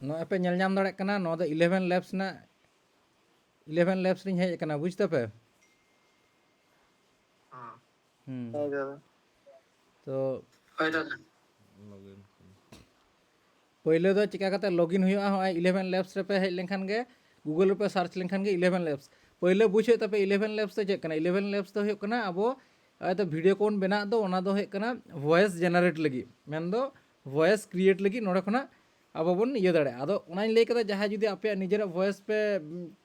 ᱱᱚᱜᱼᱚᱭ ᱯᱮ ᱧᱮᱞ ᱧᱟᱢ ᱫᱟᱲᱮᱭᱟᱜ ᱠᱟᱱᱟ ᱱᱚᱣᱟ ᱫᱚ 11 ᱞᱮᱵᱥ ᱨᱮᱱᱟᱜ 11 ᱞᱮᱵᱥ ᱨᱤᱧ ᱦᱮᱡ ᱟᱠᱟᱱᱟ ᱵᱩᱡᱽ ᱫᱟᱯᱮ तो पहले दो चिका करते लॉगिन हुआ है 11 लैब्स रे पे हेज लेनखान गे गूगल पे सर्च लेनखान गे 11 लैब्स पहले बुझे तपे 11 लैब्स तो चेक 11 लैब्स तो होना अब तो वीडियो कोन बना दो ओना दो होना वॉइस जेनरेट लगी मेन दो वॉइस क्रिएट लगी नोडे खना अब बन ये दाड़े आदो ओनाइन लay कदा जहां जुदी आपे निजेरा वॉइस पे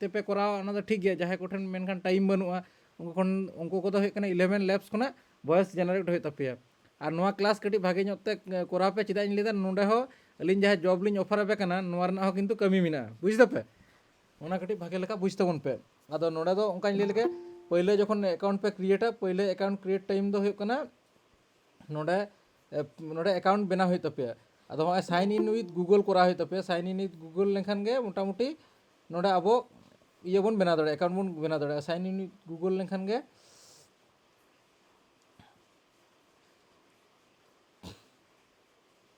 तेपे करावा ओना दो ठीक गया जहां कोठन मेनखान टाइम बनुआ उनको को दो होना 11 लैब्स खना वॉइस जेनरेट हो तपेया और नोआ क्लास कटी भागे नोते कोरा पे चिदा इन लेदा नोडे हो अलिन जहां जॉब लिन ऑफर पे कना नोआ रना हो किंतु कमी मिना बुझ दपे ओना कटी भागे लेका बुझ तबन पे आदो नोडे दो ओंका इन लेके पहले जखन अकाउंट पे क्रिएटा पहले अकाउंट क्रिएट टाइम दो हो कना नोडे नोडे अकाउंट बना हो तपेया आदो हो साइन इन विथ गूगल करा हो तपेया साइन इन विथ गूगल लेखान गे मोटामुटी नोडे अब ये बन बना दड़े अकाउंट बन बना दड़े साइन इन विथ गूगल लेखान गे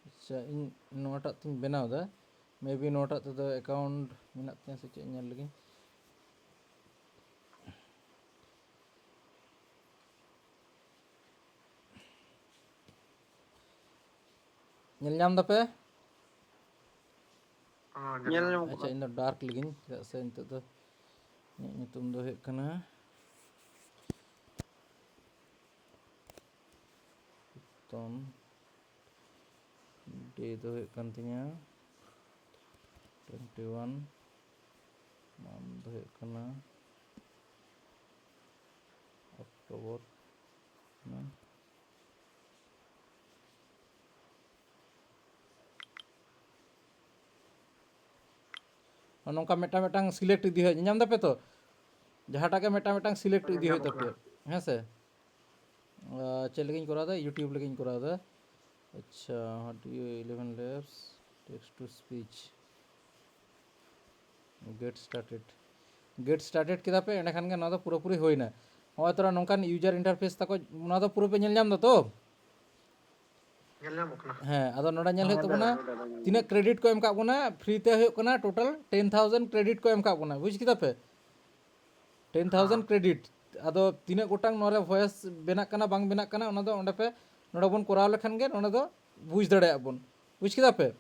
अच्छा इन नोटा तीन बनाव दा मे बी नोटा तो अकाउंट मेना ते से चे ñel लगी ñel ñam दपे अच्छा इन डार्क लगी चेदा से नित दो नितुम दो हे कना तोन डे दो हे कन तिया 21 मान दो हे कना अक्टूबर ना नौका मेटा मेटांग सिलेक्ट इदी हो ñam दपे तो जहाटा के मेटा मेटांग सिलेक्ट इदी हो तपे हैं से चल लगिन करा दा यूट्यूब लगिन करा दा अच्छा audio 11 labs text to speech get started किदा पे एंड खान गे ना दो पूरा पूरी होइना होय तोरा नोंकान यूजर इंटरफेस तको ना दो पूरा पे ñel ñam दा तो हाँ आदो नोडा ñel होय तबना तीना क्रेडिट को एम का बना फ्री ते होय कना टोटल 10000 क्रेडिट को एम का बना बुझ किदा पे 10000 क्रेडिट आदो तीना गोटांग नोरे वॉइस बेना कना बांग बेना कना ओना दो ओंडे पे नोडा बन कराव लेखान गे ओना दो बुझ दड़े बन बुझ किदा पे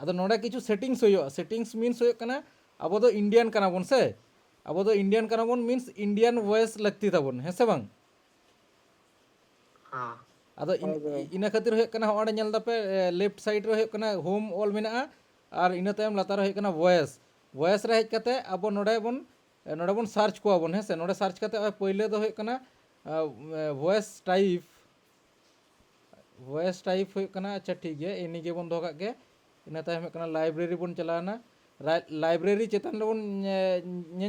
आदो नोडा किछु सेटिंग्स होयो सेटिंग्स मीन्स होय कना अब दो इंडियन कना बन से अब दो इंडियन कना बन मीन्स इंडियन वॉइस लगती तबन है से बांग आदो इना खातिर होय कना होडे ñel दपे लेफ्ट साइड रे होय कना होम ऑल मेना और इना तायम लातार होय कना वॉइस वॉइस रे हेज कते अब नोडे बन सर्च को बन है से नोडे सर्च कते पहले दो होय कना वॉइस टाइप होय कना अच्छा ठीक है इनी के बन दो का के इना तायम होय कना लाइब्रेरी बन चलाना लाइब्रेरी चेतन ले बन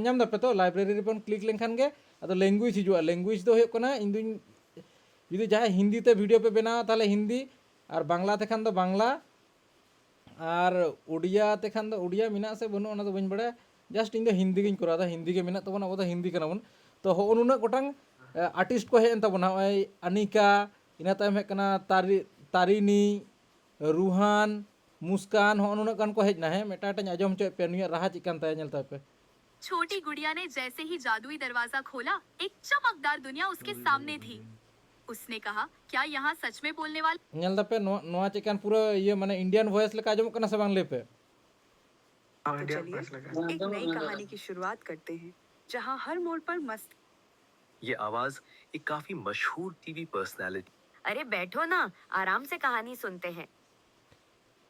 ñam दपे तो लाइब्रेरी रे बन क्लिक लेनखान गे आदो लैंग्वेज हिजुआ लैंग्वेज दो होय कना इन दुन जुदी जहाँ हिंदी ते वीडियो पे बनावा ताले हिंदी और बांग्ला ते खान दो बांग्ला और उड़िया ते खान दो उड़िया मिना से बनु ओना दो बइन बड़े जस्ट इन दो हिंदी गिन करा दा हिंदी के मिना तबन अब दो हिंदी कना बन तो हो उनुना गोटांग आर्टिस्ट को हेन तबन ओय अनिका इना तायम हे कना तारिनी रूहान मुस्कान हो उनुना कान को हेजना है मेटा टा आजम चे पे नुया राहा चिकन ताय ñel ताय पे छोटी गुड़िया ने जैसे ही जादुई दरवाजा खोला एक चमकदार दुनिया उसके सामने थी उसने कहा क्या यहाँ सच में बोलने वाले ñel दपे नोआ चिकन पूरा ये माने इंडियन वॉइस लेका आजम कना से बांग ले पे तो चलिए एक नई कहानी की शुरुआत करते हैं जहां हर मोड़ पर मस्त ये आवाज एक काफी मशहूर टीवी पर्सनालिटी अरे बैठो ना आराम से कहानी सुनते हैं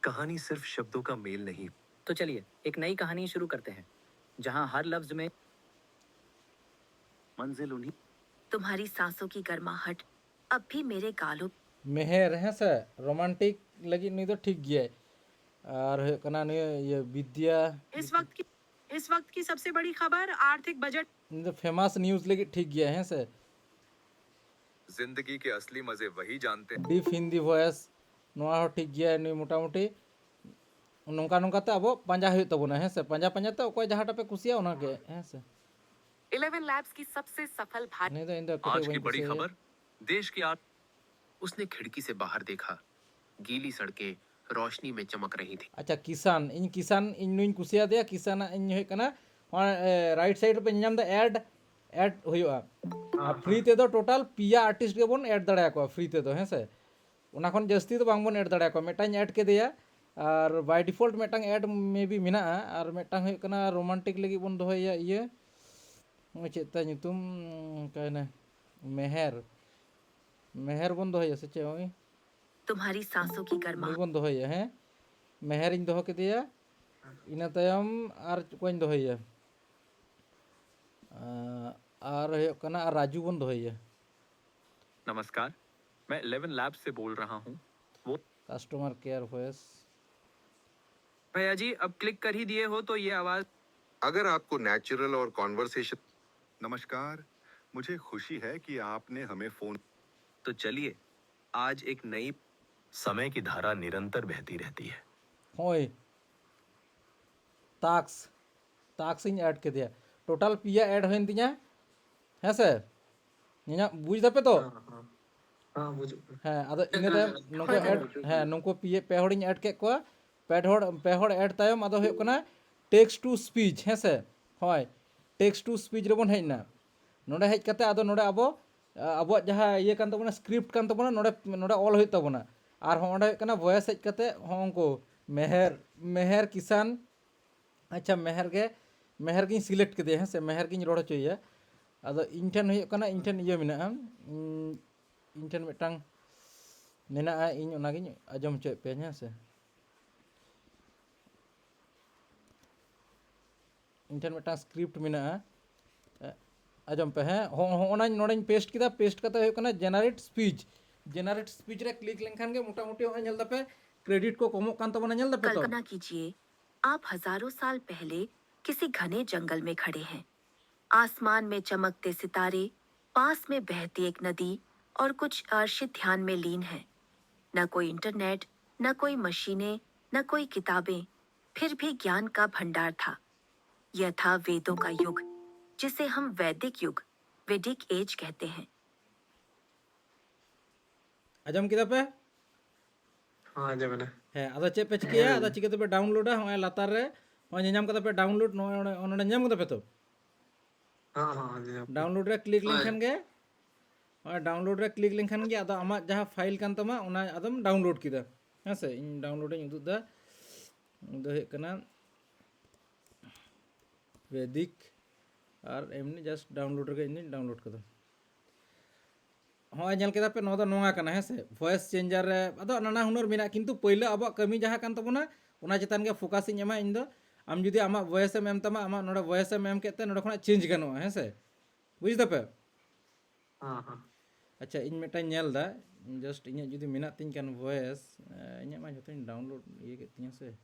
कहानी सिर्फ शब्दों का मेल नहीं तो चलिए एक नई कहानी शुरू करते हैं जहां हर लफ्ज में मंजिल उन्हीं तुम्हारी सांसों की गर्माहट अब भी मेरे गालों मेहर है से रोमांटिक लगी नहीं तो ठीक गया और है कना ने ये विद्या इस वक्त की सबसे बड़ी खबर आर्थिक बजट नहीं तो फेमस न्यूज़ लगी ठीक गया है से जिंदगी के असली मजे वही जानते हैं डीप हिंदी वॉइस नोआ हो ठीक गया नहीं मोटामुटी नोंका नोंका ते अब पांजा हुई तबना है से पांजा पांजा ते ओको जहाटा पे कुसिया ओना के है से 11 लैब्स की सबसे सफल भारत नहीं तो इन दो आज की बड़ी खबर देश की उसने खिड़की से बाहर देखा गीली सड़कें रोशनी में चमक रही थी। अच्छा किसान इन नुई कुसियादेया किसान इन हुई कना राइट साइड पे नाम दा ऐड हुआ फ्री ते दो टोटल पिया आर्टिस्ट के बोन ऐड दड़ा को फ्री ते दो हैं से उना खन जस्ती तो बांग बोन ऐड दड़ा को मेटाñ ऐड के दिया और बाय डिफॉल्ट मेटाङ ऐड मे बी मिना और मेटाङ हुई कना रोमांटिक लगी बोन दोहया ये चेता nyutum कहना मेहर बोन दोहया से चे ओई तुम्हारी सांसों की नुई गर्माहट बोन दोहया हैं मेहर इन दोह के दिया इना तयम और कोइन दोहया और हुई कना और राजू बोन दोहया नमस्कार, मैं 11 लैब से बोल रहा हूँ। वो कस्टमर केयर वॉइस भैया जी अब क्लिक कर ही दिए हो तो ये आवाज अगर आपको नेचुरल और कॉन्वर्सेशन नमस्कार, मुझे खुशी है कि आपने हमें फोन। तो चलिए आज एक नई समय की धारा निरंतर बहती रहती है। होय ताक्स इन ऐड के दिया टोटल पिया ऐड होइन तिया हैं से निना बुझ दपे तो हाँ अदो इने तायम नुको ऐड हाँ नुको पे हड़ इन ऐड के को पे हड़ ऐड तायम अदो हुई कना टेक्स्ट टू स्पीच हैं से होय टेक्स्ट टू स्पीच रे बोन हेजना नोडे हेज कते अदो नोडे अब जहाँ ये कान तबोना स्क्रिप्ट कान तबोना नोडे ऑल हुई तबोना और होंडे हुई कना वॉइस हेज कते होंको मेहर किसान अच्छा मेहर के सिलेक्ट के हैं से मेहर के रोड होचोया अदो इन ठेन हुई कना इन ठेन इयो मेना इन ठेन मिटांग मेना इन ओनागिन आजम होचोय पे हैं से इन ठेन मिटांग स्क्रिप्ट मेना आजम पे हैं होना नोडे पेस्ट किदा पेस्ट कते हुई कना जेनरेट स्पीच रे क्लिक लेनखान के मोटा मोटी होय नेल दपे क्रेडिट को कमो कान तबोना नेल दपे तो कल्पना कीजिए आप हजारों साल पहले किसी घने जंगल में खड़े हैं। आसमान में चमकते सितारे, पास में बहती एक नदी और कुछ अर्श ध्यान में लीन हैं। न कोई इंटरनेट, न कोई मशीनें, न कोई किताबें, फिर भी ज्ञान का भंडार था। यह था वेदों का युग, जिसे हम वैदिक युग, वेदिक एज कहते हैं। आजम किदा पे हाँ जब मैंने है अदा चे पे चिकिया अदा चिके पे डाउनलोडा होय लातार रे होय ᱧᱟᱢ कदा पे डाउनलोड नोडे ᱧᱟᱢ कदा पे तो हाँ हाँ जी डाउनलोड रे क्लिक लेनखान गे होय डाउनलोड रे क्लिक लेनखान गे अदा आमा जहां फाइल कान तमा ओना अदम डाउनलोड किदा हैं से इन डाउनलोड इन उदुदा दो हे कना वैदिक और एमनी जस्ट डाउनलोड रे इन डाउनलोड कदा हाँ नेल केदा पे नो नोंगा कना है से वॉइस चेंजर रे अदो नाना हुनर मेना किंतु पहिले अब कमी जहां कान तबोना ओना चितान गे फोकस इन एमा इन दो आम जुदी आमा वॉइस एम तमा आमा नोडे वॉइस एम केते नोडे खना चेंज गनो है से बुझ दपे हाँ हाँ अच्छा इन मेटा नेल दा जस्ट इन जुदी मेना तिन कान वॉइस इन मा जतो डाउनलोड ये के तिया से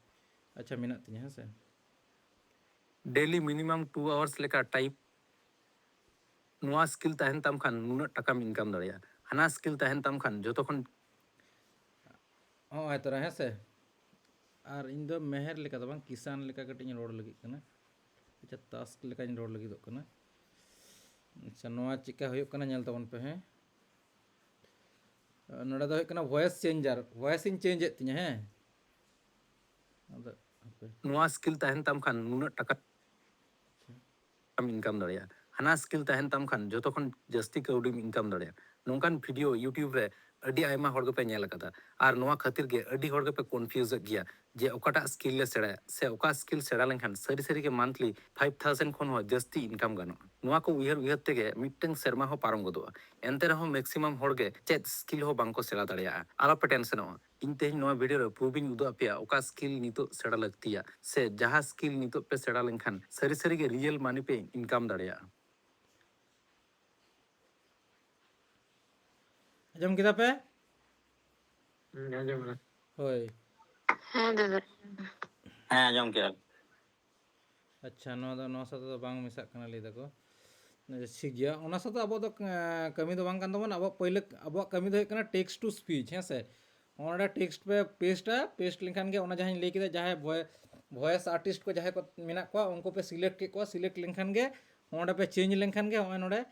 अच्छा मेना तिया है से डेली मिनिमम 2 आवर्स लेका टाइप नुआ स्किल तहन तम खान नुना टकाम इनकम दड़िया हना स्किल तहन तम खान जो तखन हाँ है तरह है से और इन दो मेहर लेका दो बांग किसान लेका कटिंग रोड लगी कना अच्छा टास्क लेका इन रोड लगी दो कना अच्छा नोआ चिका हुई कना नेल तबन पे हैं नोडा दो हुई कना voice changer voice in change एत तिया हैं अदो नुआ स्किल तहन तम खान नुना टकाम इनकम दड़िया हना स्किल तहन तम खान जो तखन जस्ती कौडी इनकम दड़िया नोंकान वीडियो यूट्यूब रे अडी आयमा हड़ पे नेल कदा और नोआ खातिर गे अडी हड़ पे कन्फ्यूज गया जे ओकाटा स्किल ले सेड़ा से ओका स्किल सेड़ा लेनखान सरी सरी के मंथली 5000 खन हो जस्ती इनकम गानो नोआ को उयहर तेगे मिटन शर्मा हो पारम गदोआ एंते रहो मैक्सिमम हड़ गे चेत स्किल हो बांको सेड़ा दड़िया आला पे टेंशन हो इन तेज नोआ वीडियो रे प्रूविंग उदो पे ओका स्किल नितो सेड़ा लगतिया से जहां स्किल नितो पे सेड़ा लेनखान सरी सरी के रियल मनी पे इनकम दड़िया आजम किदा पे जब मैंने होय हां जम के अच्छा नो साथ तो बांग मिसा कना ले दको ठीक गया ओना साथ अब तो कमी तो बांग कान तबन अब पहिले अब कमी तो कना टेक्स्ट टू स्पीच हैं से ओना टेक्स्ट पे पेस्ट लेनखान के ओना जहां ले के जहां वॉइस आर्टिस्ट को जहां को मेना को उनको पे सिलेक्ट के को सिलेक्ट लेनखान के ओना पे चेंज लेनखान के ओना नोडे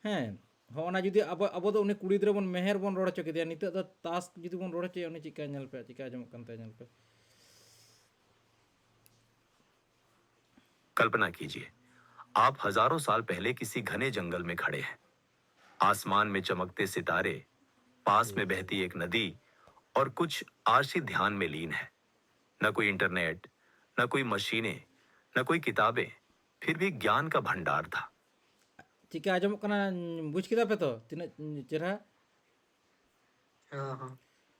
हैं ᱦᱚᱸ ᱡᱩᱫᱤ ᱟᱵᱚ ᱫᱚ ᱩᱱᱤ ᱠᱩᱲᱤ ᱜᱤᱫᱽᱨᱟᱹ ᱵᱚᱱ ᱢᱮᱦᱮᱨ ᱵᱚᱱ ᱨᱚᱲ ᱦᱚᱪᱚ ᱠᱮᱫᱮᱭᱟ ᱱᱤᱛᱚᱜ ᱫᱚ ᱛᱟᱥ ᱡᱩᱫᱤ ᱵᱚᱱ ᱨᱚᱲ ᱦᱚᱪᱚᱭᱟ ᱩᱱᱤ ᱪᱤᱠᱟ ᱧᱮᱞ ᱯᱮ ᱪᱤᱠᱟ ᱟᱸᱡᱚᱢᱚᱜ ᱠᱟᱱ ᱛᱟᱭᱟ ᱧᱮᱞ ᱯᱮ कल्पना कीजिए, आप हजारों साल पहले किसी घने जंगल में खड़े हैं। आसमान में चमकते सितारे, पास में बहती एक नदी और कुछ आरसी ध्यान में लीन है। न कोई इंटरनेट, न कोई मशीनें, न कोई किताबें, फिर भी ज्ञान का भंडार था। चिका आंजमोग कना बुझ केदा पे तो तिना चेहरा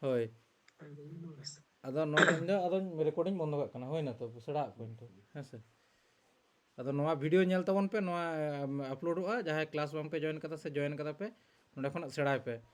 होय अदो नोडे इंदो अदो रिकॉर्डिंग बंद काग कना होय ना तो बुसड़ा कोइन तो हेसे अदो नोवा वीडियो नेल तबन पे नोवा अपलोडोगा जहां क्लास बाम पे जॉइन कदा से जॉइन कदा पे नोडे खन सेड़ाय पे